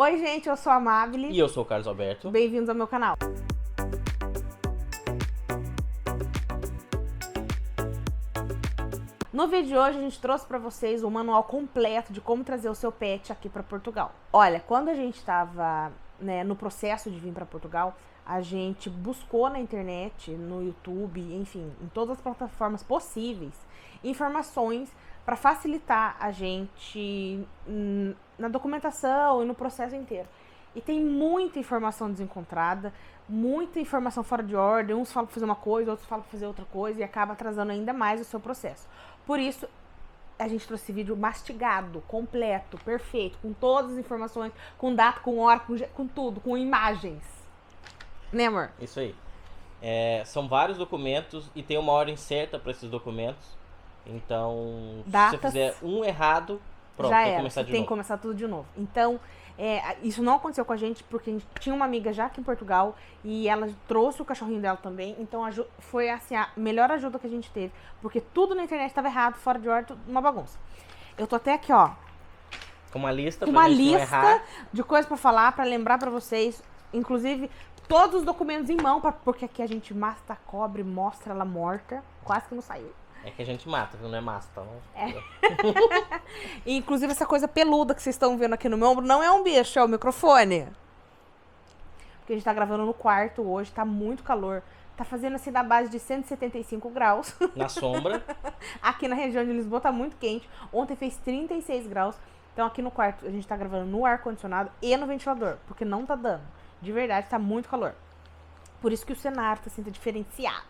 Oi, gente, eu sou a Amabile. E eu sou o Carlos Alberto. Bem-vindos ao meu canal. No vídeo de hoje, a gente trouxe para vocês um manual completo de como trazer o seu pet aqui para Portugal. Olha, quando a gente estava no processo de vir para Portugal, a gente buscou na internet, no YouTube, enfim, em todas as plataformas possíveis, informações para facilitar a gente na documentação e no processo inteiro. E tem muita informação desencontrada, muita informação fora de ordem, uns falam para fazer uma coisa, outros falam para fazer outra coisa e acaba atrasando ainda mais o seu processo. Por isso, a gente trouxe esse vídeo mastigado, completo, perfeito, com todas as informações, com data, com hora, com tudo, com imagens. Né, amor? Isso aí. São vários documentos e tem uma ordem certa para esses documentos. Então, Datas, se você fizer um errado, pronto, já tem que era, começar de tem novo. que começar tudo de novo. Então, isso não aconteceu com a gente, porque a gente tinha uma amiga já aqui em Portugal e ela trouxe o cachorrinho dela também. Então, foi assim, a melhor ajuda que a gente teve, porque tudo na internet estava errado, fora de ordem, tudo uma bagunça. Eu tô até aqui, ó, Com uma lista com pra uma gente não lista errar. de coisas pra falar, pra lembrar pra vocês, inclusive todos os documentos em mão, porque aqui a gente mata a cobra e mostra ela morta, quase que não saiu. É que a gente mata, viu? Não é massa, então. E, inclusive essa coisa peluda que vocês estão vendo aqui no meu ombro não é um bicho, é o microfone. Porque a gente tá gravando no quarto hoje, tá muito calor. Tá fazendo assim da base de 175 graus. Na sombra. Aqui na região de Lisboa tá muito quente. Ontem fez 36 graus. Então aqui no quarto a gente tá gravando no ar-condicionado e no ventilador, porque não tá dando. De verdade, tá muito calor. Por isso que o cenário tá assim, tá diferenciado.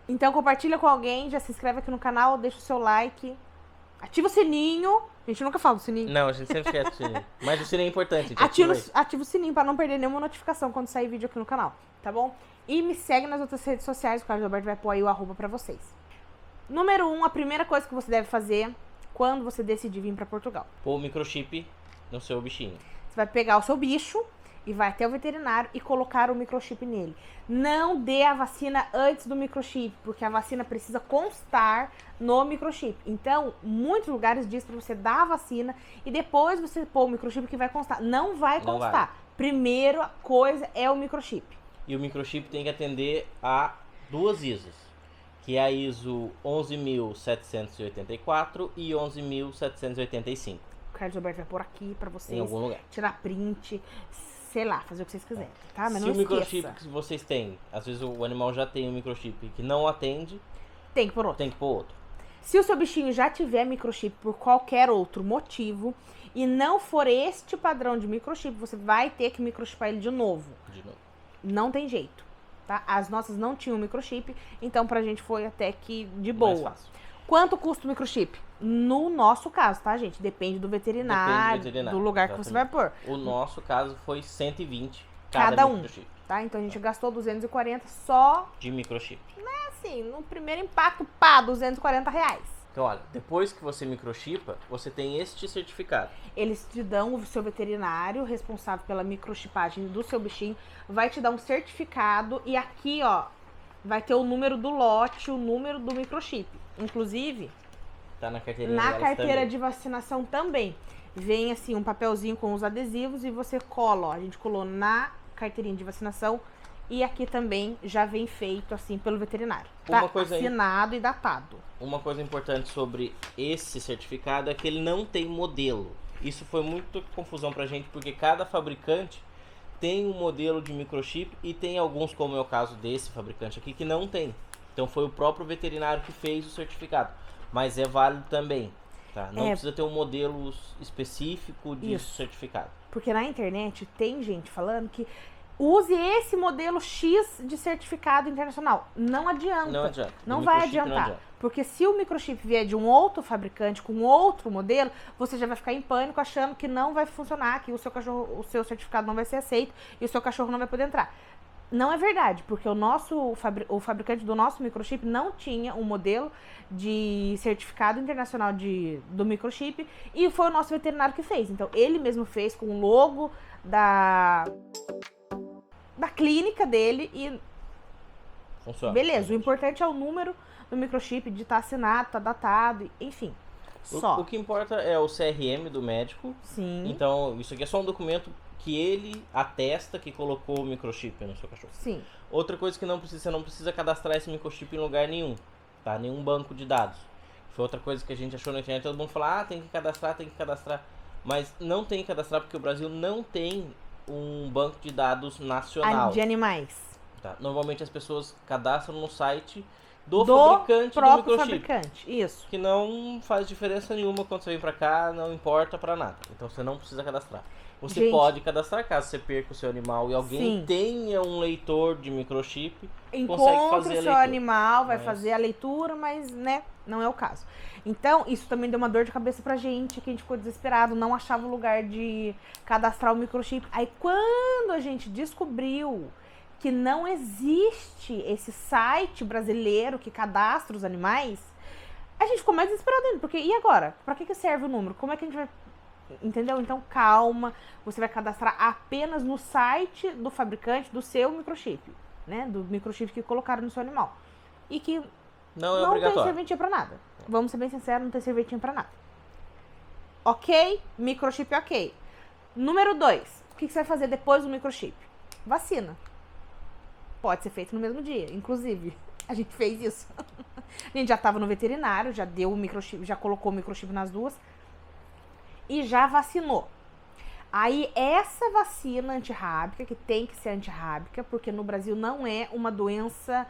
Então compartilha com alguém, já se inscreve aqui no canal, deixa o seu like, ativa o sininho. A gente nunca fala do sininho. Não, a gente sempre esquece o sininho. Mas o sininho é importante, gente. Ativa o sininho pra não perder nenhuma notificação quando sair vídeo aqui no canal, tá bom? E me segue nas outras redes sociais, o Carlos Alberto vai pôr aí o arroba pra vocês. Número 1, a primeira coisa que você deve fazer quando você decidir vir pra Portugal. Pôr o microchip no seu bichinho. Você vai pegar o seu bicho e vai até o veterinário e colocar o microchip nele. Não dê a vacina antes do microchip, porque a vacina precisa constar no microchip. Então, muitos lugares dizem para você dar a vacina e depois você pôr o microchip que vai constar. Não vai constar. Vai. Primeira coisa é o microchip. E o microchip tem que atender a duas ISOs, que é a ISO 11.784 e 11.785. O Carlos Alberto vai pôr aqui para vocês. Em algum lugar. Tirar print, sei lá, fazer o que vocês quiserem, tá? Mas Se não o microchip esqueça. que vocês têm, às vezes o animal já tem um microchip que não atende, Tem que pôr outro. tem que pôr outro. Se o seu bichinho já tiver microchip por qualquer outro motivo e não for este padrão de microchip, você vai ter que microchipar ele de novo. De novo. Não tem jeito, tá? As nossas não tinham microchip, então pra gente foi até que de Mais boa. fácil. Quanto custa o microchip? No nosso caso, tá, gente? Depende do veterinário, do lugar que você vai pôr. O nosso caso foi 120 Cada um. microchip. Tá? Então a gente gastou 240 só, De microchip. assim, no primeiro impacto, pá, 240 reais. Então, olha, depois que você microchipa, você tem este certificado. Eles te dão, o seu veterinário responsável pela microchipagem do seu bichinho, vai te dar um certificado e aqui, ó, vai ter o número do lote, o número do microchip. Inclusive, Tá na carteirinha na delas carteira também. de vacinação também. Vem assim um papelzinho com os adesivos e você cola, ó. A gente colou na carteirinha de vacinação e aqui também já vem feito assim pelo veterinário. Tá Uma coisa aí- assinado e datado. Uma coisa importante sobre esse certificado é que ele não tem modelo. Isso foi muito confusão pra gente, porque cada fabricante tem um modelo de microchip e tem alguns, como é o caso desse fabricante aqui, que não tem. Então foi o próprio veterinário que fez o certificado. Mas é válido também, tá? Não precisa ter um modelo específico de Isso. certificado. Porque na internet tem gente falando que use esse modelo X de certificado internacional. Não adianta. Não adianta. Não O vai microchip não adiantar. adianta. Porque se o microchip vier de um outro fabricante com outro modelo, você já vai ficar em pânico achando que não vai funcionar, que o seu cachorro, o seu certificado não vai ser aceito e o seu cachorro não vai poder entrar. Não é verdade, porque o fabricante do nosso microchip não tinha um modelo de certificado internacional do microchip e foi o nosso veterinário que fez. Então, ele mesmo fez com o logo da clínica dele e Funciona. beleza. O importante é o número do microchip, de estar assinado, tá datado, enfim. Só. O que importa é o CRM do médico. Sim. Então, isso aqui é só um documento que ele atesta que colocou o microchip no seu cachorro. Sim. Outra coisa que você não precisa cadastrar esse microchip em lugar nenhum, tá? Nenhum banco de dados. Foi outra coisa que a gente achou na internet, todo mundo fala, tem que cadastrar. Mas não tem que cadastrar porque o Brasil não tem um banco de dados nacional. De animais. Tá? Normalmente as pessoas cadastram no site do fabricante do próprio microchip. fabricante, isso. Que não faz diferença nenhuma quando você vem pra cá, não importa pra nada. Então você não precisa cadastrar. Você Gente, pode cadastrar caso você perca o seu animal e alguém sim, tenha um leitor de microchip, consegue encontra fazer o a seu leitura. animal, vai Mas- fazer a leitura, mas, né, não é o caso. Então, isso também deu uma dor de cabeça pra gente, que a gente ficou desesperado, não achava o lugar de cadastrar o microchip. Aí, quando a gente descobriu que não existe esse site brasileiro que cadastra os animais, a gente ficou mais desesperado ainda, porque e agora? Pra que serve o número? Como é que a gente vai... Entendeu? Então, calma, você vai cadastrar apenas no site do fabricante do seu microchip, né? Do microchip que colocaram no seu animal. E que Não é não tem obrigatório. serventia pra nada. Vamos ser bem sinceros, não tem serventia pra nada. Ok? Microchip ok. Número 2. O que você vai fazer depois do microchip? Vacina. Pode ser feito no mesmo dia, inclusive. A gente fez isso. A gente já estava no veterinário, já deu o microchip, já colocou o microchip nas duas e já vacinou. Aí essa vacina antirrábica, que tem que ser antirrábica, porque no Brasil não é uma doença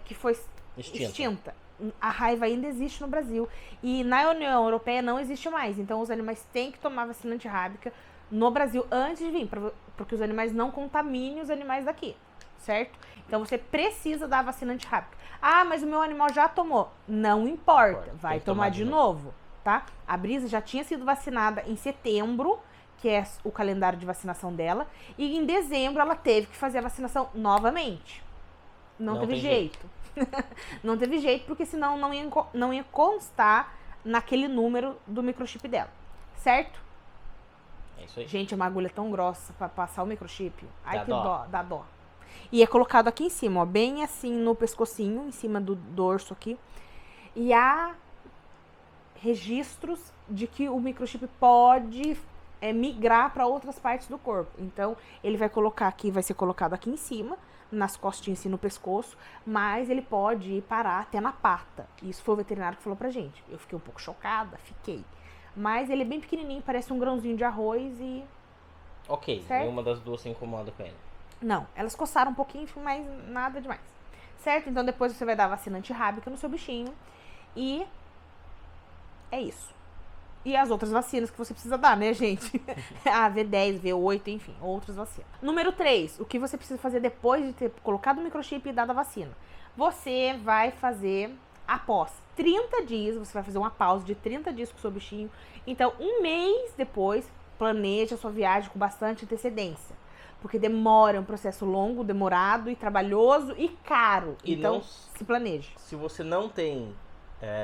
que foi extinta. A raiva ainda existe no Brasil. E na União Europeia não existe mais. Então os animais têm que tomar vacina antirrábica no Brasil antes de vir, porque os animais não contaminem os animais daqui, certo? Então você precisa da vacina antirrábica. Ah, mas o meu animal já tomou. Não importa, vai tomar de novo, tá? A Brisa já tinha sido vacinada em setembro, que é o calendário de vacinação dela, e em dezembro ela teve que fazer a vacinação novamente. Não teve jeito. Não teve jeito, porque senão não ia constar naquele número do microchip dela, certo? É isso aí. Gente, uma agulha tão grossa pra passar o microchip. Ai, Dá que dó. dó, dá dó. E é colocado aqui em cima, ó, bem assim no pescocinho, em cima do dorso aqui. E há registros de que o microchip pode migrar para outras partes do corpo. Então, ele vai colocar aqui, vai ser colocado aqui em cima, nas costinhas e no pescoço, mas ele pode ir parar até na pata. Isso foi o veterinário que falou pra gente. Eu fiquei um pouco chocada, fiquei. Mas ele é bem pequenininho, parece um grãozinho de arroz e... Ok, certo? nenhuma das duas se incomoda com ele. Não, elas coçaram um pouquinho, mas nada demais. Certo? Então depois você vai dar a vacina antirrábica no seu bichinho. E é isso. E as outras vacinas que você precisa dar, né, gente? A V10, V8, enfim, outras vacinas. Número 3, o que você precisa fazer depois de ter colocado o microchip e dado a vacina? Você vai fazer, após 30 dias, você vai fazer uma pausa de 30 dias com o seu bichinho. Então, um mês depois, planeja a sua viagem com bastante antecedência. Porque demora, é um processo longo, demorado e trabalhoso e caro. E então, não- se planeje. Se você não tem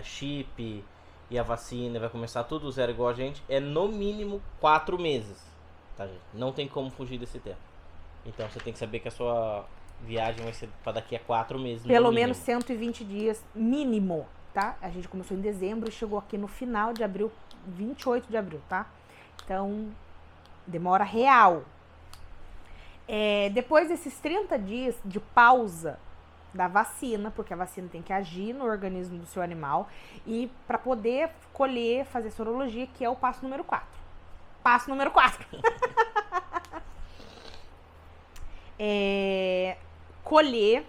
chip e a vacina, vai começar tudo zero igual a gente, é no mínimo 4 meses, tá, gente? Não tem como fugir desse tempo. Então você tem que saber que a sua viagem vai ser para daqui a 4 meses. Pelo no menos mínimo. 120 dias mínimo, tá? A gente começou em dezembro e chegou aqui no final de abril, 28 de abril, tá? Então, demora real. Depois desses 30 dias de pausa da vacina, porque a vacina tem que agir no organismo do seu animal, e para poder colher, fazer sorologia, que é o passo número 4. Passo número 4. Colher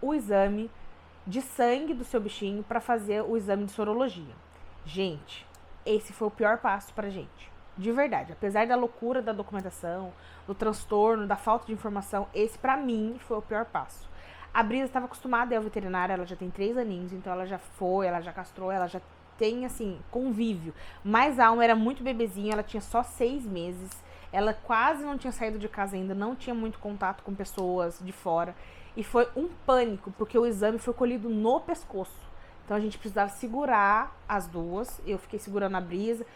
o exame de sangue do seu bichinho para fazer o exame de sorologia. Gente, esse foi o pior passo pra gente. De verdade, apesar da loucura da documentação, do transtorno, da falta de informação, esse pra mim foi o pior passo. A Brisa estava acostumada a ir ao veterinário, ela já tem 3 aninhos, então ela já foi, ela já castrou, ela já tem, assim, convívio. Mas a Alma era muito bebezinha, ela tinha só 6 meses, ela quase não tinha saído de casa ainda, não tinha muito contato com pessoas de fora. E foi um pânico, porque o exame foi colhido no pescoço. Então a gente precisava segurar as duas, eu fiquei segurando a Brisa.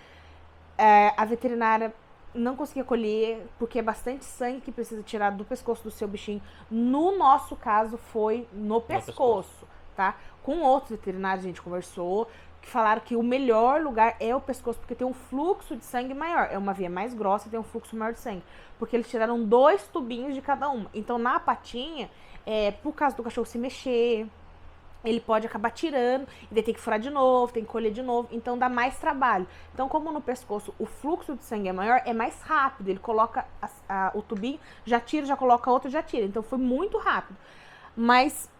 A veterinária não conseguia colher, porque é bastante sangue que precisa tirar do pescoço do seu bichinho. No nosso caso, foi no pescoço, tá? Com outros veterinários a gente conversou, que falaram que o melhor lugar é o pescoço, porque tem um fluxo de sangue maior. É uma veia mais grossa e tem um fluxo maior de sangue. Porque eles tiraram 2 tubinhos de cada uma. Então, na patinha, por causa do cachorro se mexer, ele pode acabar tirando, e daí tem que furar de novo, tem que colher de novo, então dá mais trabalho. Então, como no pescoço o fluxo de sangue é maior, é mais rápido. Ele coloca o tubinho, já tira, já coloca outro, já tira. Então, foi muito rápido. Mas...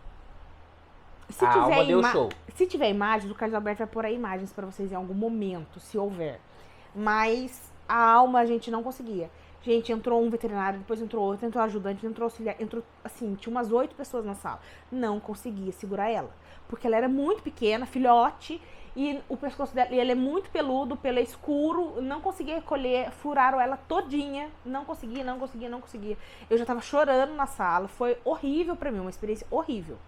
Se tiver imagens, o Carlos Alberto vai pôr aí imagens pra vocês em algum momento, se houver. Mas a alma a gente não conseguia. Gente, entrou um veterinário, depois entrou outro, entrou ajudante, entrou auxiliar, entrou, assim, tinha umas 8 pessoas na sala. Não conseguia segurar ela. Porque ela era muito pequena, filhote, e o pescoço dela, e ele é muito peludo, o pelo é escuro, não conseguia colher, furaram ela todinha, não conseguia. Eu já tava chorando na sala, foi horrível pra mim, uma experiência horrível.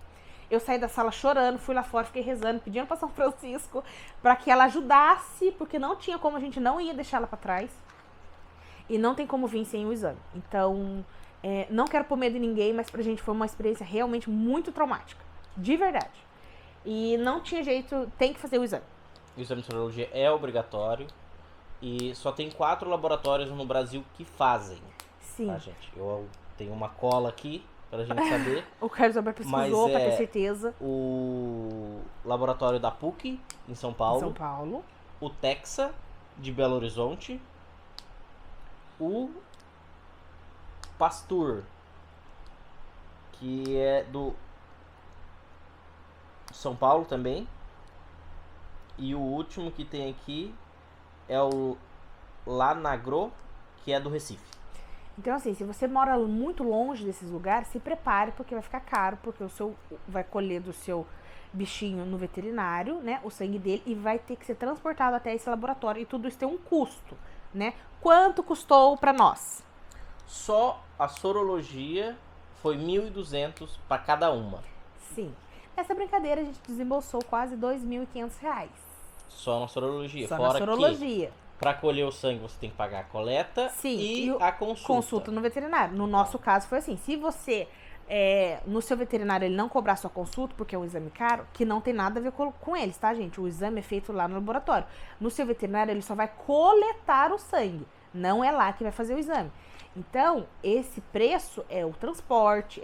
Eu saí da sala chorando, fui lá fora, fiquei rezando, pedindo pra São Francisco pra que ela ajudasse, porque não tinha como, a gente não ia deixar ela pra trás. E não tem como vir sem o exame. Então, não quero pôr medo em ninguém, mas pra gente foi uma experiência realmente muito traumática. De verdade. E não tinha jeito, tem que fazer o exame. O exame de sorologia é obrigatório. E só tem 4 laboratórios no Brasil que fazem. Sim. Tá, gente? Eu tenho uma cola aqui pra gente saber. O Carlos Alberto pesquisou pra ter certeza. O laboratório da PUC, em São Paulo. O Texa, de Belo Horizonte. O Pasteur, que é do São Paulo também. E o último que tem aqui é o Lanagro, que é do Recife. Então, assim, se você mora muito longe desses lugares, se prepare, porque vai ficar caro, porque o seu vai colher do seu bichinho no veterinário, né, o sangue dele, e vai ter que ser transportado até esse laboratório, e tudo isso tem um custo, né? Quanto custou pra nós? Só a sorologia foi R$ 1.200 para cada uma. Sim. Nessa brincadeira a gente desembolsou quase R$ 2.500. Só na sorologia. Só fora na sorologia. Que, para colher o sangue, você tem que pagar a coleta. Sim, e a consulta. Consulta no veterinário. No nosso caso foi assim, se você, no seu veterinário, ele não cobrar sua consulta, porque é um exame caro, que não tem nada a ver com eles, tá, gente? O exame é feito lá no laboratório. No seu veterinário, ele só vai coletar o sangue. Não é lá que vai fazer o exame. Então, esse preço é o transporte,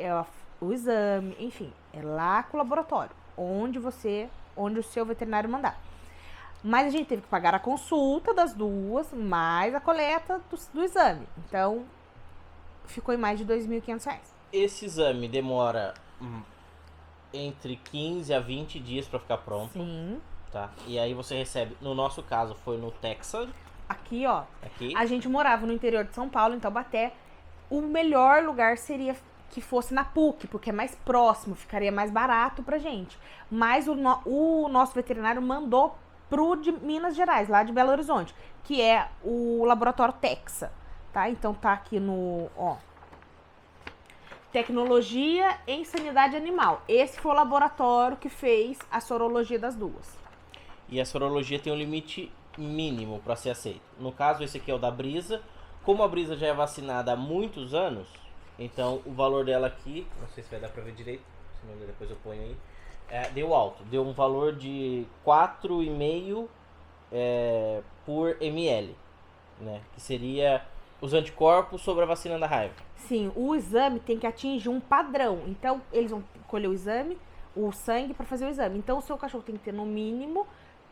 o exame, enfim, é lá com o laboratório, onde o seu veterinário mandar. Mas a gente teve que pagar a consulta das duas, mais a coleta do exame. Então, ficou em mais de R$ 2.500. Esse exame demora entre 15 a 20 dias para ficar pronto. Sim. Tá? E aí você recebe, no nosso caso, foi no Texas. Aqui, ó. Aqui. A gente morava no interior de São Paulo, em Taubaté. O melhor lugar seria que fosse na PUC, porque é mais próximo, ficaria mais barato pra gente. Mas o nosso veterinário mandou pro de Minas Gerais, lá de Belo Horizonte, que é o laboratório Texa, tá? Então tá aqui no, ó, Tecnologia em Sanidade Animal. Esse foi o laboratório que fez a sorologia das duas. E a sorologia tem um limite mínimo para ser aceito. No caso, esse aqui é o da Brisa. Como a Brisa já é vacinada há muitos anos, então o valor dela aqui, não sei se vai dar para ver direito, se não depois eu ponho aí, deu alto, deu um valor de 4,5 por ml, né? Que seria os anticorpos sobre a vacina da raiva. Sim, o exame tem que atingir um padrão. Então, eles vão colher o exame, o sangue, para fazer o exame. Então, o seu cachorro tem que ter, no mínimo,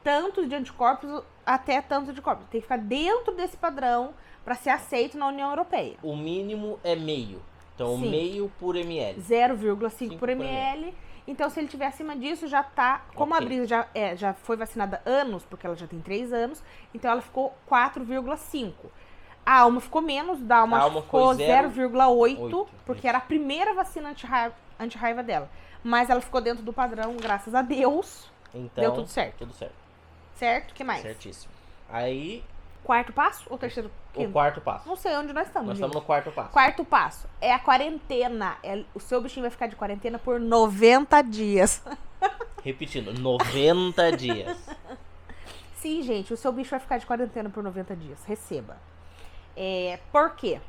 tanto de anticorpos até tanto de corpos. Tem que ficar dentro desse padrão para ser aceito na União Europeia. O mínimo é meio. Então, Sim. meio por ml. 0,5 por ml. Então, se ele tiver acima disso, já tá... Como okay. A Brisa já foi vacinada há anos, porque ela já tem 3 anos, então ela ficou 4,5. A Alma ficou menos, da Alma ficou 0,8, porque era a primeira vacina anti-raiva dela. Mas ela ficou dentro do padrão, graças a Deus. Então, deu tudo certo. Tudo certo. Certo? O que mais? Certíssimo. Aí... Quarto passo ou terceiro? O quarto passo. Não sei onde nós estamos, Nós gente. estamos no quarto passo. Quarto passo é a quarentena. O seu bichinho vai ficar de quarentena por 90 dias. Repetindo, 90 dias. Sim, gente, o seu bicho vai ficar de quarentena por 90 dias. Receba. Por quê?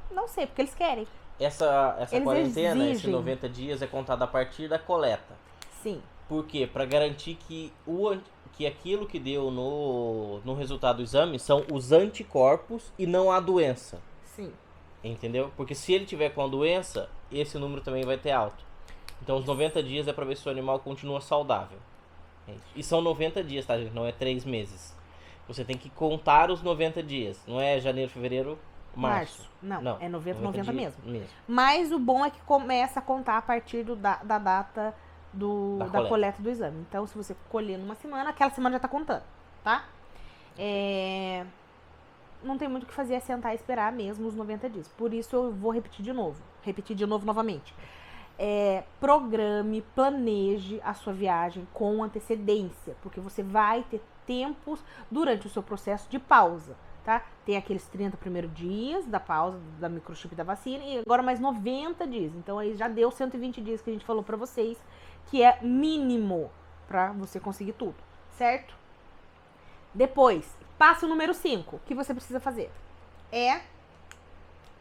Não sei, porque eles querem. Essa quarentena, exigem. esses 90 dias, é contado a partir da coleta. Sim. Por quê? Para garantir que que aquilo que deu no resultado do exame são os anticorpos e não a doença. Sim. Entendeu? Porque se ele tiver com a doença, esse número também vai ter alto. Então os 90 dias é para ver se o animal continua saudável. E são 90 dias, tá, gente? Não é 3 meses. Você tem que contar os 90 dias. Não é janeiro, fevereiro, março. Não, é 90 dias mesmo. Mas o bom é que começa a contar a partir da data da coleta do exame. Então, se você colher numa semana, aquela semana já tá contando, tá? Não tem muito o que fazer, é sentar e esperar mesmo os 90 dias. Por isso eu vou repetir de novo. Novamente. Programe, planeje a sua viagem com antecedência, porque você vai ter tempos durante o seu processo de pausa, tá? Tem aqueles 30 primeiros dias da pausa da microchip da vacina e agora mais 90 dias. Então aí já deu 120 dias que a gente falou pra vocês, que é mínimo pra você conseguir tudo, certo? Depois, passo número 5, o que você precisa fazer é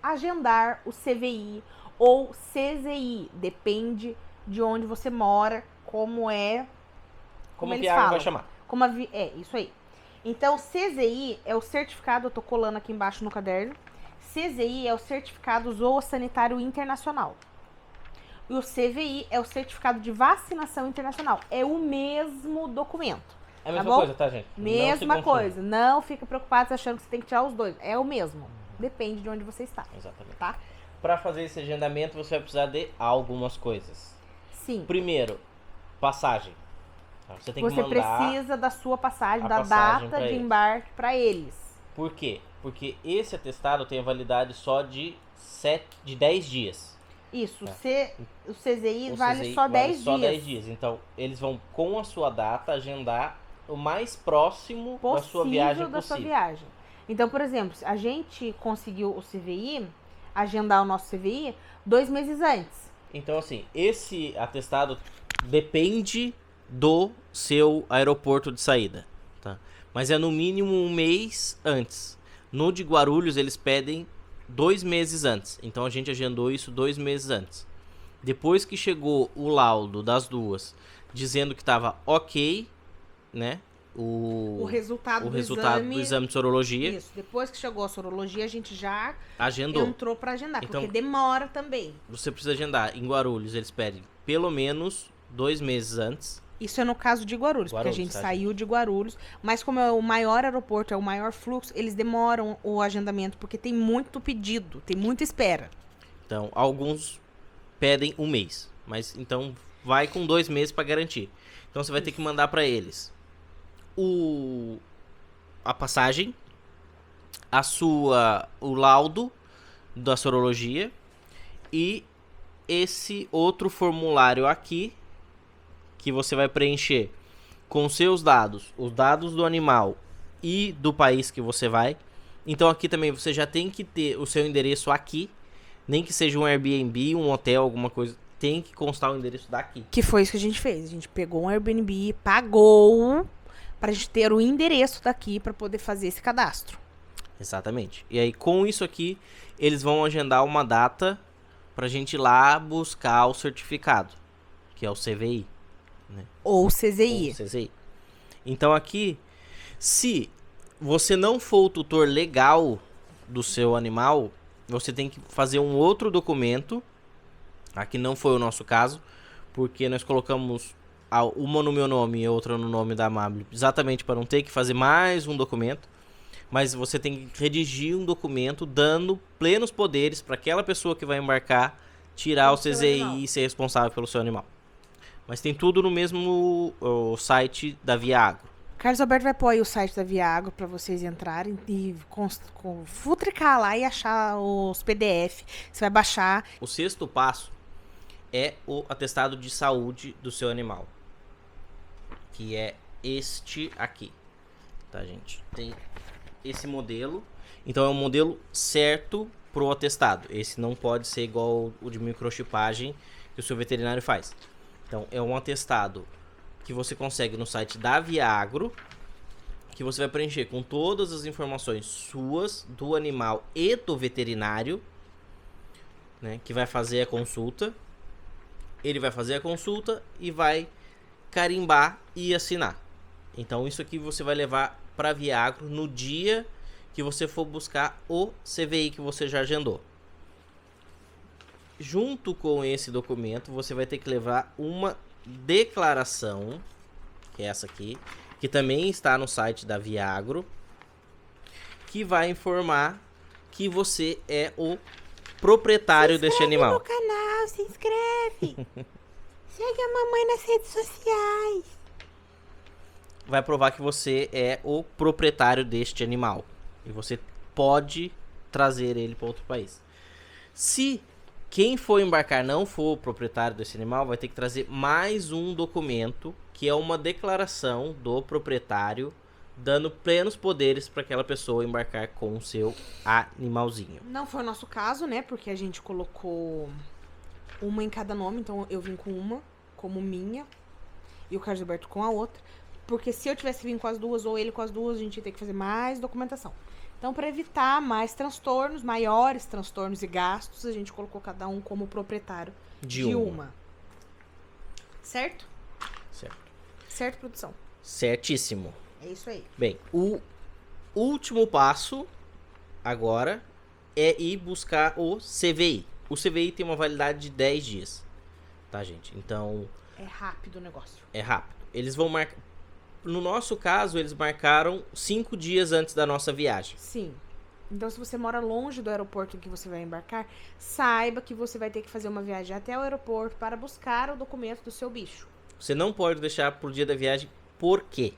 agendar o CVI ou CZI, depende de onde você mora, como a Viagra vai chamar. Isso aí. Então, CZI é o certificado, eu tô colando aqui embaixo no caderno. CZI é o certificado Zoossanitário Internacional. E o CVI é o certificado de vacinação internacional. É o mesmo documento. É a mesma coisa, tá, gente? Mesma coisa. Não fica preocupado achando que você tem que tirar os dois. É o mesmo. Depende de onde você está. Exatamente. Tá? Para fazer esse agendamento, você vai precisar de algumas coisas. Sim. Primeiro, passagem. Você tem que mandar precisa da sua passagem, da data de embarque para eles. Por quê? Porque esse atestado tem a validade só de 10 dias. Isso. O CZI vale só 10 dias. Só 10 dias. Então, eles vão, com a sua data, agendar o mais próximo da sua viagem possível. Então, por exemplo, a gente conseguiu o CVI, agendar o nosso CVI 2 meses antes. Então, assim, esse atestado depende do seu aeroporto de saída, tá? Mas é no mínimo 1 mês antes. No de Guarulhos, eles pedem 2 meses antes. Então, a gente agendou isso 2 meses antes. Depois que chegou o laudo das duas, dizendo que estava ok, né? O resultado do exame de sorologia. Isso, depois que chegou a sorologia, a gente já agendou. Entrou para agendar, então, porque demora também. Você precisa agendar. Em Guarulhos, eles pedem pelo menos 2 meses antes. Isso é no caso de Guarulhos, porque a gente saiu de Guarulhos. Mas como é o maior aeroporto, é o maior fluxo, eles demoram o agendamento, porque tem muito pedido, tem muita espera. Então, alguns pedem 1 mês, mas então vai com 2 meses para garantir. Então, você vai ter que mandar para eles a passagem, o laudo da sorologia e esse outro formulário aqui que você vai preencher com seus dados, os dados do animal e do país que você vai. Então aqui também você já tem que ter o seu endereço aqui, nem que seja um Airbnb, um hotel, alguma coisa, tem que constar o endereço daqui. Que foi isso que a gente fez, a gente pegou um Airbnb, pagou pra gente ter o endereço daqui pra poder fazer esse cadastro. Exatamente. E aí com isso aqui, eles vão agendar uma data pra gente ir lá buscar o certificado, que é o CVI. Né? Ou CZI. Então aqui, se você não for o tutor legal do seu animal, você tem que fazer um outro documento. Aqui não foi o nosso caso, porque nós colocamos uma no meu nome e outra no nome da Amable, exatamente para não ter que fazer mais um documento. Mas você tem que redigir um documento dando plenos poderes para aquela pessoa que vai embarcar tirar o CZI e ser responsável pelo seu animal. Mas tem tudo no mesmo site da Viagro. Carlos Alberto vai pôr aí o site da Viagro para vocês entrarem e futricar lá e achar os PDF. Você vai baixar. O 6º passo é o atestado de saúde do seu animal, que é este aqui, tá, gente? Tem esse modelo, então é um modelo certo pro atestado. Esse não pode ser igual o de microchipagem que o seu veterinário faz. Então é um atestado que você consegue no site da Viagro, que você vai preencher com todas as informações suas, do animal e do veterinário, né, que vai fazer a consulta. Ele vai fazer a consulta e vai carimbar e assinar. Então isso aqui você vai levar para Viagro no dia que você for buscar o CVI que você já agendou. Junto com esse documento, você vai ter que levar uma declaração, que é essa aqui, que também está no site da Viagro, que vai informar que você é o proprietário deste animal. No canal, se inscreve. Segue a mamãe nas redes sociais. Vai provar que você é o proprietário deste animal. E você pode trazer ele para outro país. Se quem for embarcar não for o proprietário desse animal, vai ter que trazer mais um documento, que é uma declaração do proprietário, dando plenos poderes para aquela pessoa embarcar com o seu animalzinho. Não foi o nosso caso, né? Porque a gente colocou uma em cada nome. Então eu vim com uma, como minha, e o Carlos Alberto com a outra. Porque se eu tivesse vindo com as duas, ou ele com as duas, a gente ia ter que fazer mais documentação. Então, para evitar mais transtornos, maiores transtornos e gastos, a gente colocou cada um como proprietário de uma. Certo? Certo. Certo, produção? Certíssimo. É isso aí. Bem, o último passo agora é ir buscar o CVI. O CVI tem uma validade de 10 dias. Tá, gente? Então... é rápido o negócio. É rápido. Eles vão marcar... No nosso caso, eles marcaram 5 dias antes da nossa viagem. Sim. Então, se você mora longe do aeroporto em que você vai embarcar, saiba que você vai ter que fazer uma viagem até o aeroporto para buscar o documento do seu bicho. Você não pode deixar pro dia da viagem. Por quê?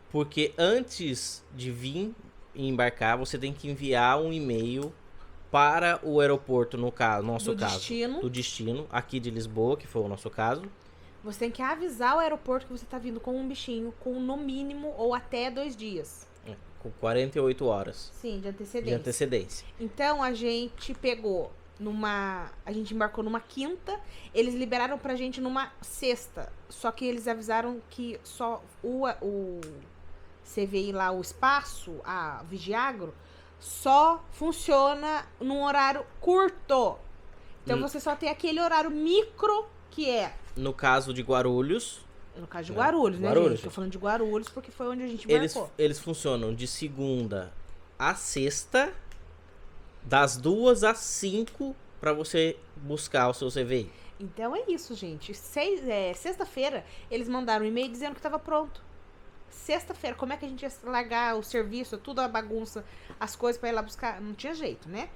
Porque antes de vir e embarcar, você tem que enviar um e-mail para o aeroporto, no nosso caso, do destino, aqui de Lisboa, que foi o nosso caso. Você tem que avisar o aeroporto que você tá vindo com um bichinho, com no mínimo ou até 2 dias. Com 48 horas. Sim, de antecedência. De antecedência. Então, a gente pegou a gente embarcou numa quinta, eles liberaram pra gente numa sexta. Só que eles avisaram que só o CVI lá, o espaço, a Vigiagro, só funciona num horário curto. Então, você só tem aquele horário micro que é... No caso de Guarulhos... No caso de Guarulhos, né, Guarulhos, gente? Tô falando de Guarulhos porque foi onde a gente embarcou. Eles funcionam de segunda a sexta, das 2 às 5, pra você buscar o seu CVI. Então é isso, gente. Sexta-feira, eles mandaram um e-mail dizendo que tava pronto. Sexta-feira, como é que a gente ia largar o serviço, tudo a bagunça, as coisas pra ir lá buscar? Não tinha jeito, né?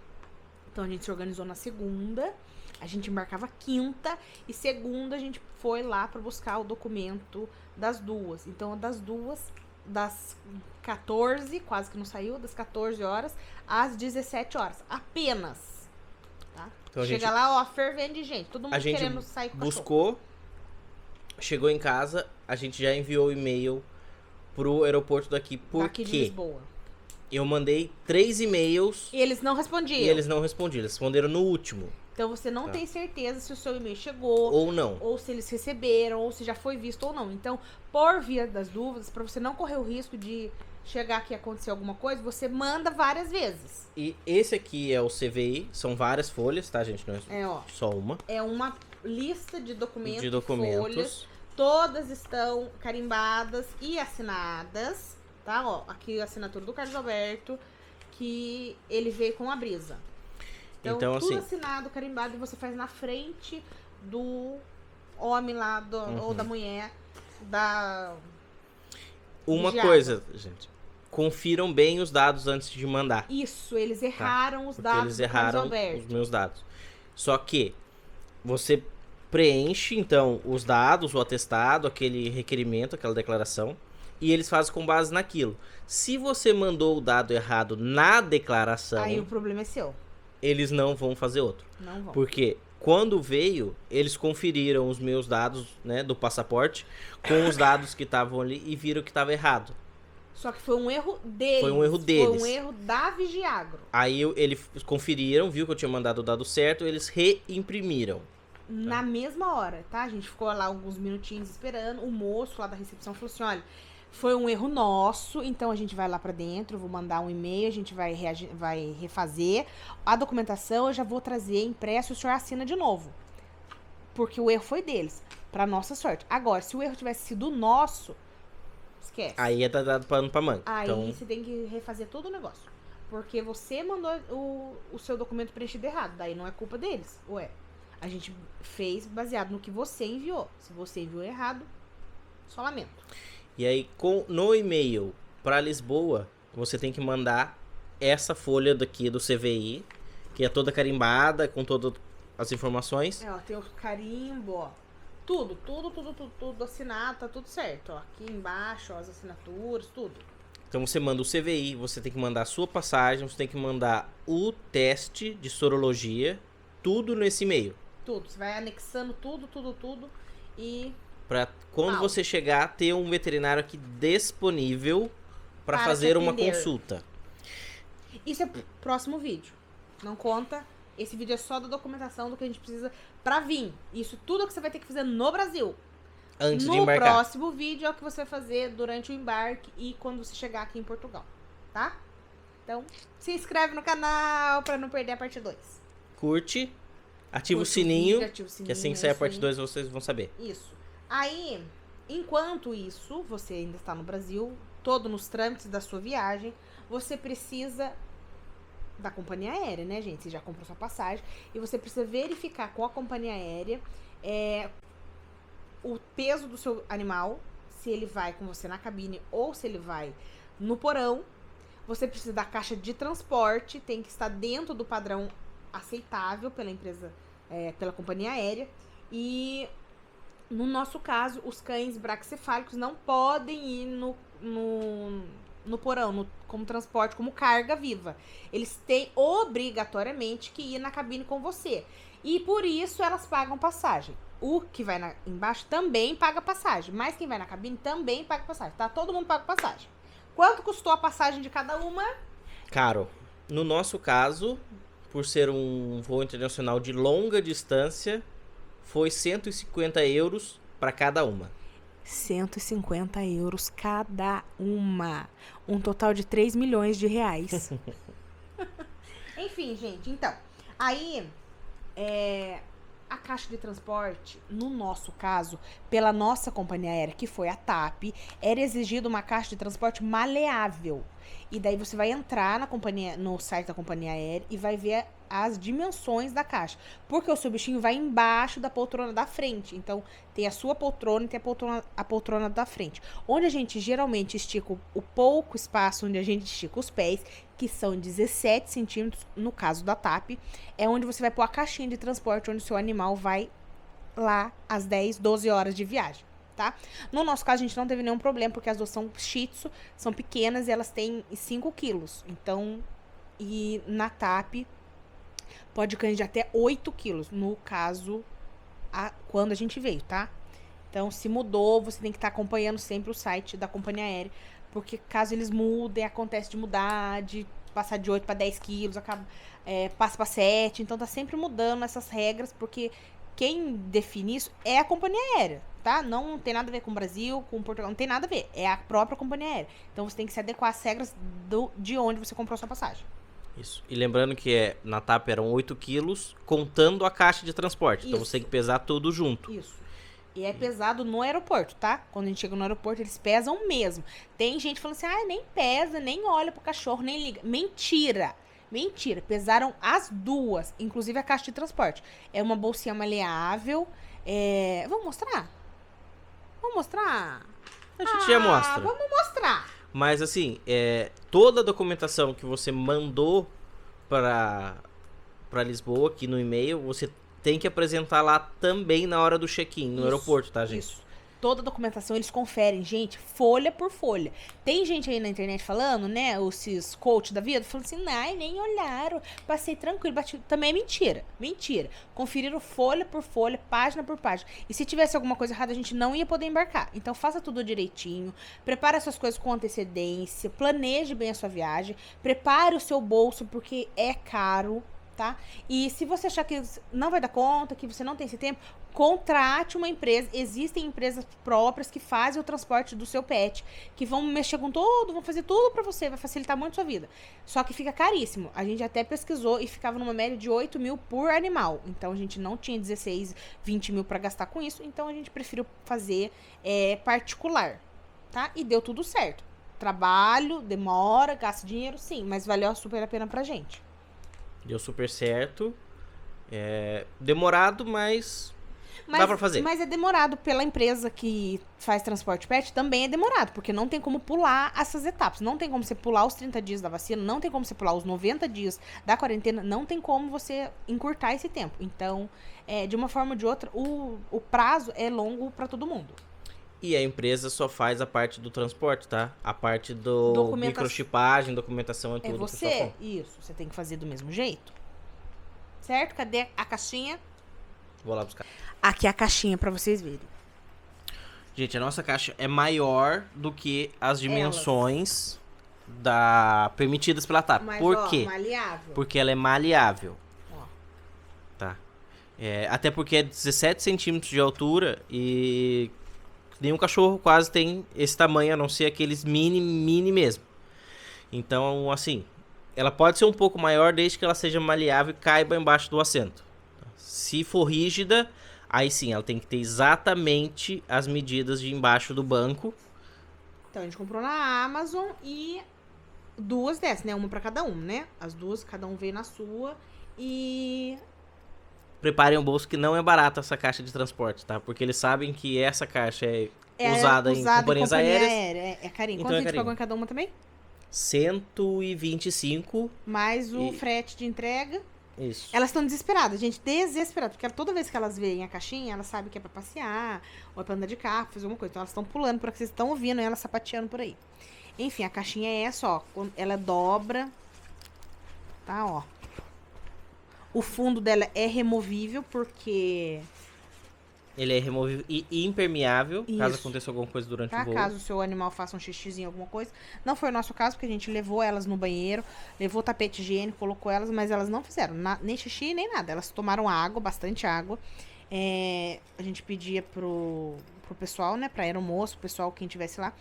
Então a gente se organizou na segunda... A gente embarcava quinta e segunda a gente foi lá pra buscar o documento das duas. Então, das 14, quase que não saiu, das 14 horas às 17 horas. Apenas. Tá? Então, chega lá, ó, fervendo de gente. Todo mundo querendo sair com o buscou, chegou em casa, a gente já enviou o e-mail pro aeroporto daqui. Daqui de Lisboa. Eu mandei 3 e-mails. E eles não respondiam. Eles responderam no último. Então você não tem certeza se o seu e-mail chegou ou não, ou se eles receberam, ou se já foi visto ou não. Então, por via das dúvidas, para você não correr o risco de chegar aqui e acontecer alguma coisa, você manda várias vezes. E esse aqui é o CVI, são várias folhas, tá, gente? Não é só uma. É uma lista de documentos, folhas, documentos. Todas estão carimbadas e assinadas, tá? Ó, aqui a assinatura do Carlos Alberto, que ele veio com a Brisa. Então tudo assim, assinado, carimbado, e você faz na frente do homem lá, ou da mulher, da... Uma coisa, gente. Confiram bem os dados antes de mandar. Isso, eles erraram os dados eles erraram os meus dados. Só que você preenche, então, os dados, o atestado, aquele requerimento, aquela declaração, e eles fazem com base naquilo. Se você mandou o dado errado na declaração... Aí o problema é seu. Eles não vão fazer outro. Não vão. Porque quando veio, eles conferiram os meus dados, né, do passaporte com os dados que estavam ali e viram que estava errado. Só que foi um erro deles. Foi um erro deles. Foi um erro da Vigiagro. Aí eles conferiram, viu que eu tinha mandado o dado certo, eles reimprimiram. Na mesma hora, tá? A gente ficou lá alguns minutinhos esperando. O moço lá da recepção falou assim, olha... Foi um erro nosso, então a gente vai lá pra dentro, eu vou mandar um e-mail, a gente vai refazer. A documentação eu já vou trazer impresso e o senhor assina de novo. Porque o erro foi deles, pra nossa sorte. Agora, se o erro tivesse sido nosso, esquece. Aí é dado pano pra manga. Aí Então, você tem que refazer todo o negócio. Porque você mandou o seu documento preenchido errado. Daí não é culpa deles. Ué, a gente fez baseado no que você enviou. Se você enviou errado, só lamento. e aí, no e-mail pra Lisboa, você tem que mandar essa folha daqui do CVI, que é toda carimbada, com todas as informações. Ó, tem o carimbo, ó. Tudo assinado, tá tudo certo, ó. Aqui embaixo, ó, as assinaturas, tudo. Então você manda o CVI, você tem que mandar a sua passagem, você tem que mandar o teste de sorologia, tudo nesse e-mail. Tudo. Você vai anexando tudo. E Pra quando você chegar, ter um veterinário aqui disponível para fazer uma consulta. isso é próximo vídeo. Não conta. Esse vídeo é só da documentação do que a gente precisa pra vir. Isso tudo que você vai ter que fazer no Brasil. Antes de embarcar. No próximo vídeo é o que você vai fazer durante o embarque e quando você chegar aqui em Portugal, tá? Então, se inscreve no canal pra não perder a parte 2. Curte, ativa o Curte sininho, vídeo, ativa o sininho, que assim que sair a parte 2 vocês vão saber. Isso. Aí, enquanto isso, você ainda está no Brasil, todo nos trâmites da sua viagem, você precisa da companhia aérea, né, gente? Você já comprou sua passagem e você precisa verificar com a companhia aérea o peso do seu animal, se ele vai com você na cabine ou se ele vai no porão. Você precisa da caixa de transporte, tem que estar dentro do padrão aceitável pela empresa, pela companhia aérea. E no nosso caso, os cães braquicefálicos não podem ir no porão, como transporte, como carga viva. Eles têm obrigatoriamente que ir na cabine com você. E por isso elas pagam passagem. O que vai embaixo também paga passagem. Mas quem vai na cabine também paga passagem. Tá? Todo mundo paga passagem. Quanto custou a passagem de cada uma? Caro, no nosso caso, por ser um voo internacional de longa distância, foi 150 euros para cada uma. 150 euros cada uma. Um total de 3 milhões de reais. Enfim, gente, então. Aí, a caixa de transporte, no nosso caso, pela nossa companhia aérea, que foi a TAP, era exigida uma caixa de transporte maleável. E daí você vai entrar no site da companhia aérea e vai ver as dimensões da caixa. Porque o seu bichinho vai embaixo da poltrona da frente. Então, tem a sua poltrona e tem a poltrona da frente. Onde a gente geralmente estica o pouco espaço onde a gente estica os pés, que são 17 centímetros, no caso da TAP, é onde você vai pôr a caixinha de transporte, onde o seu animal vai lá às 10, 12 horas de viagem, tá? No nosso caso, a gente não teve nenhum problema, porque as duas são shih tzu, são pequenas e elas têm 5 quilos. Então, e na TAP, pode cães de até 8 quilos, no caso, quando a gente veio, tá? Então, se mudou, você tem que estar acompanhando sempre o site da companhia aérea, porque caso eles mudem, acontece de mudar, de passar de 8 para 10 quilos, passa para 7, então tá sempre mudando essas regras, porque quem define isso é a companhia aérea, tá? Não tem nada a ver com o Brasil, com Portugal, não tem nada a ver, é a própria companhia aérea. Então, você tem que se adequar às regras de onde você comprou sua passagem. Isso. E lembrando que na TAP eram 8 quilos, contando a caixa de transporte. Isso. Então você tem que pesar tudo junto. Isso. E é pesado no aeroporto, tá? Quando a gente chega no aeroporto, eles pesam mesmo. Tem gente falando assim, nem pesa, nem olha pro cachorro, nem liga. Mentira! Mentira. Pesaram as duas, inclusive a caixa de transporte. É uma bolsinha maleável. Vamos mostrar? Vamos mostrar? A gente já mostra. Vamos mostrar. Mas assim, toda a documentação que você mandou para Lisboa, aqui no e-mail, você tem que apresentar lá também na hora do check-in, no aeroporto, tá, gente? Isso. Toda a documentação eles conferem, gente, folha por folha. Tem gente aí na internet falando, né, esses coach da vida, falando assim, nem olharam, passei tranquilo, também é mentira, mentira. Conferiram folha por folha, página por página. E se tivesse alguma coisa errada, a gente não ia poder embarcar. Então faça tudo direitinho, prepare as suas coisas com antecedência, planeje bem a sua viagem, prepare o seu bolso, porque é caro, tá? E se você achar que não vai dar conta, que você não tem esse tempo, contrate uma empresa. Existem empresas próprias que fazem o transporte do seu pet, que vão mexer com tudo, vão fazer tudo pra você, vai facilitar muito a sua vida. Só que fica caríssimo. A gente até pesquisou e ficava numa média de 8 mil por animal. Então a gente não tinha 16, 20 mil pra gastar com isso, então a gente preferiu fazer particular, tá? E deu tudo certo. Trabalho, demora, gasta dinheiro, sim, mas valeu super a pena pra gente. Deu super certo. Demorado, mas dá pra fazer. Mas é demorado pela empresa que faz transporte pet, também é demorado, porque não tem como pular essas etapas. Não tem como você pular os 30 dias da vacina, não tem como você pular os 90 dias da quarentena, não tem como você encurtar esse tempo. Então, de uma forma ou de outra, o prazo é longo pra todo mundo. E a empresa só faz a parte do transporte, tá? A parte do microchipagem, documentação é tudo. É você? Isso, você tem que fazer do mesmo jeito. Certo? Cadê a caixinha? Vou lá buscar. Aqui é a caixinha pra vocês verem. Gente, a nossa caixa é maior do que as dimensões permitidas pela TAP. Mas, Por quê? Maleável. Porque ela é maleável. Ó. Tá. Até porque é 17 centímetros de altura e nenhum cachorro quase tem esse tamanho, a não ser aqueles mini mesmo. Então, assim, ela pode ser um pouco maior desde que ela seja maleável e caiba embaixo do assento. Se for rígida, aí sim, ela tem que ter exatamente as medidas de embaixo do banco. Então, a gente comprou na Amazon e 2 dessas, né? Uma pra cada um, né? As 2, cada um veio na sua. E... Preparem o bolso que não é barato essa caixa de transporte, tá? Porque eles sabem que essa caixa é usada em companhias aéreas. É carinho. Então Quanto a gente pagou em cada uma também? 125. Mais o frete de entrega. Isso. Elas estão desesperadas, gente, desesperadas. Porque toda vez que elas veem a caixinha, elas sabem que é pra passear, ou é pra andar de carro, fazer alguma coisa. Então elas estão pulando, porque vocês estão ouvindo elas sapateando por aí. Enfim, a caixinha é essa, ó. Ela dobra. Tá, ó. O fundo dela é removível, porque... Ele é removível e impermeável, caso Isso. aconteça alguma coisa durante o voo. Caso o seu animal faça um xixizinho, alguma coisa. Não foi o nosso caso, porque a gente levou elas no banheiro, levou tapete higiênico, colocou elas, mas elas não fizeram nem xixi, nem nada. Elas tomaram água, bastante água. A gente pedia pro pessoal, né, pra aeromoço, o pessoal, quem tivesse lá.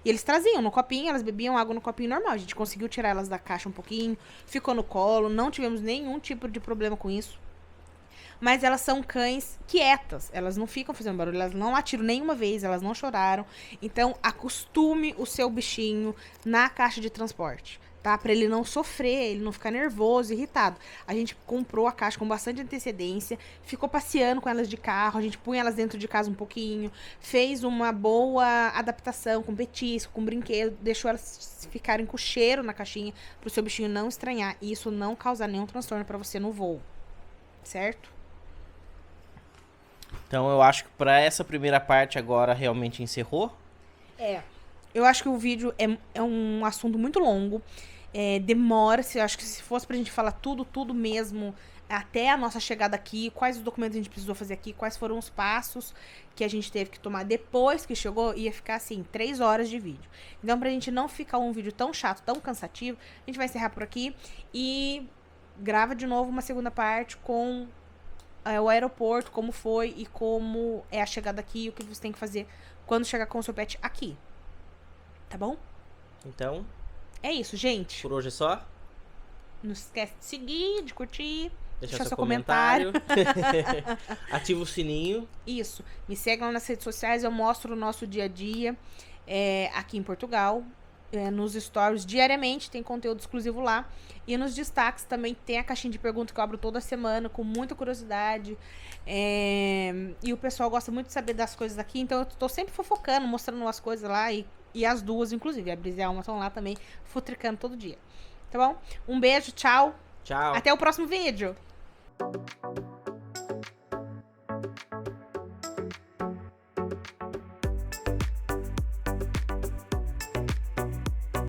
E eles traziam no copinho, elas bebiam água no copinho normal. A gente conseguiu tirar elas da caixa um pouquinho, ficou no colo, não tivemos nenhum tipo de problema com isso. Mas elas são cães quietas, elas não ficam fazendo barulho, elas não latiram nenhuma vez, elas não choraram. Então, acostume o seu bichinho na caixa de transporte, tá? Pra ele não sofrer, ele não ficar nervoso, irritado. A gente comprou a caixa com bastante antecedência, ficou passeando com elas de carro, a gente punha elas dentro de casa um pouquinho, fez uma boa adaptação com petisco, com brinquedo, deixou elas ficarem com cheiro na caixinha, pro seu bichinho não estranhar e isso não causar nenhum transtorno pra você no voo, certo? Então eu acho que pra essa primeira parte agora realmente encerrou. Eu acho que o vídeo é um assunto muito longo. Demora, eu acho que se fosse pra gente falar tudo mesmo, até a nossa chegada aqui, quais os documentos a gente precisou fazer aqui, quais foram os passos que a gente teve que tomar depois que chegou, ia ficar assim, 3 horas de vídeo. Então, pra gente não ficar um vídeo tão chato, tão cansativo, a gente vai encerrar por aqui e grava de novo uma segunda parte com o aeroporto, como foi e como é a chegada aqui e o que você tem que fazer quando chegar com o seu pet aqui. Tá bom? Então, é isso, gente. Por hoje é só. Não esquece de seguir, de curtir, deixar seu comentário. Ativa o sininho. Isso. Me segue lá nas redes sociais, eu mostro o nosso dia a dia aqui em Portugal. Nos stories diariamente, tem conteúdo exclusivo lá. E nos destaques também tem a caixinha de perguntas que eu abro toda semana, com muita curiosidade. E o pessoal gosta muito de saber das coisas aqui, então eu tô sempre fofocando, mostrando as coisas lá. E as duas, inclusive, a Brisa e a Alma estão lá também, futricando todo dia. Tá bom? Um beijo, tchau. Tchau. Até o próximo vídeo.